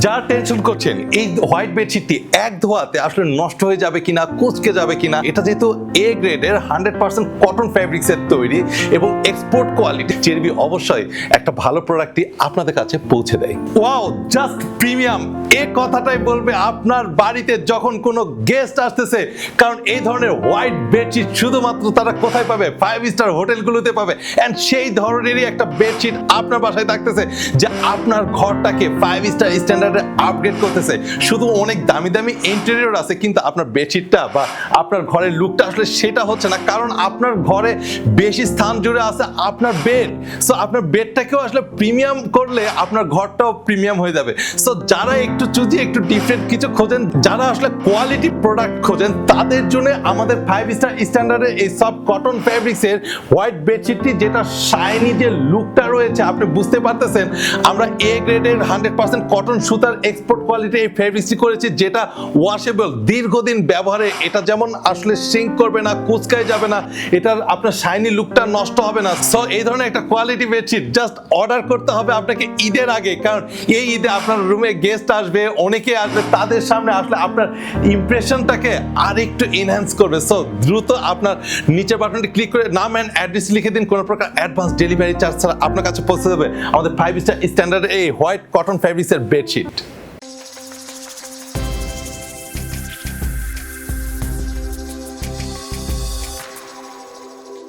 যারা টেনশন করছেন এই হোয়াইট বেডশিটটি এক ধোয়াতে আসলে নষ্ট হয়ে যাবে কিনা, কুঁচকে যাবে কিনা, এটা যেহেতু এ গ্রেডের 100% কটন ফ্যাব্রিক্সের তৈরি এবং এক্সপোর্ট কোয়ালিটি, চেরবি অবশ্যই একটা ভালো প্রোডাক্টই আপনাদের কাছে পৌঁছে দেয়। ওয়াও, জাস্ট প্রিমিয়াম, এই কথাটাই বলবে আপনার বাড়িতে যখন কোনো গেস্ট আসতেছে। কারণ এই ধরনের হোয়াইট বেডশিট শুধুমাত্র তারা কোথায় পাবে? 5 স্টার হোটেলগুলোতে পাবে। এন্ড সেই ধরনেরই একটা বেডশিট আপনার বাসায় থাকতেছে যে আপনার ঘরটাকে 5 স্টার স্ট্যান্ডার্ডে আপগ্রেড করতেছে। শুধু অনেক দামি দামি ইন্টেরিয়র আছে, কিন্তু আপনার বেডশিটটা বা আপনার ঘরের লুকটা আসলে সেটা হচ্ছে না, কারণ আপনার ঘরে বেশি স্থান জুড়ে আছে আপনার বেড। সো আপনার বেডটাকেও আসলে প্রিমিয়াম করলে আপনার ঘরটাও প্রিমিয়াম হয়ে যাবে। সো যারা একটু চুজি, একটু ডিফারেন্ট কিছু খোঁজেন, যারা আসলে কোয়ালিটি প্রোডাক্ট খোঁজেন, তাদের জন্য আমাদের 5 স্টার স্ট্যান্ডার্ডের এই সব কটন ফ্যাব্রিক্সের হোয়াইট বেডশিটটি, যেটা শাইনি যে লুকটা রয়েছে আপনি বুঝতে পারতেছেন, আমরা এ গ্রেডের 100% কটন সুতার এক্সপোর্ট কোয়ালিটির এই ফ্যাব্রিক্সটি করেছি, যেটা ওয়াশেবল, দীর্ঘদিন ব্যবহারে এটা যেমন আসলে সিঙ্ক করবে না, কুচকায় যাবে না, এটার আপনার শাইনি লুকটা নষ্ট হবে না। সো এই ধরনের একটা কোয়ালিটি বেডশিট জাস্ট অর্ডার করতে হবে আপনাকে ঈদের আগে, কারণ এই ঈদে আপনার রুমে গেস্ট আসবে, অনেকে আসবে, তাদের সামনে আসলে আপনার ইমপ্রেশনটাকে আরেকটু এনহ্যান্স করবে। সো দ্রুত আপনার নিচের বাটনটি ক্লিক করে নাম অ্যান্ড অ্যাড্রেস লিখে দিন, কোনো প্রকার অ্যাডভান্স ডেলিভারি চার্জ ছাড়া আপনার কাছে পৌঁছে যাবে আমাদের 5 স্টার স্ট্যান্ডার্ড এই হোয়াইট কটন ফ্যাব্রিক্সের বেডশিট।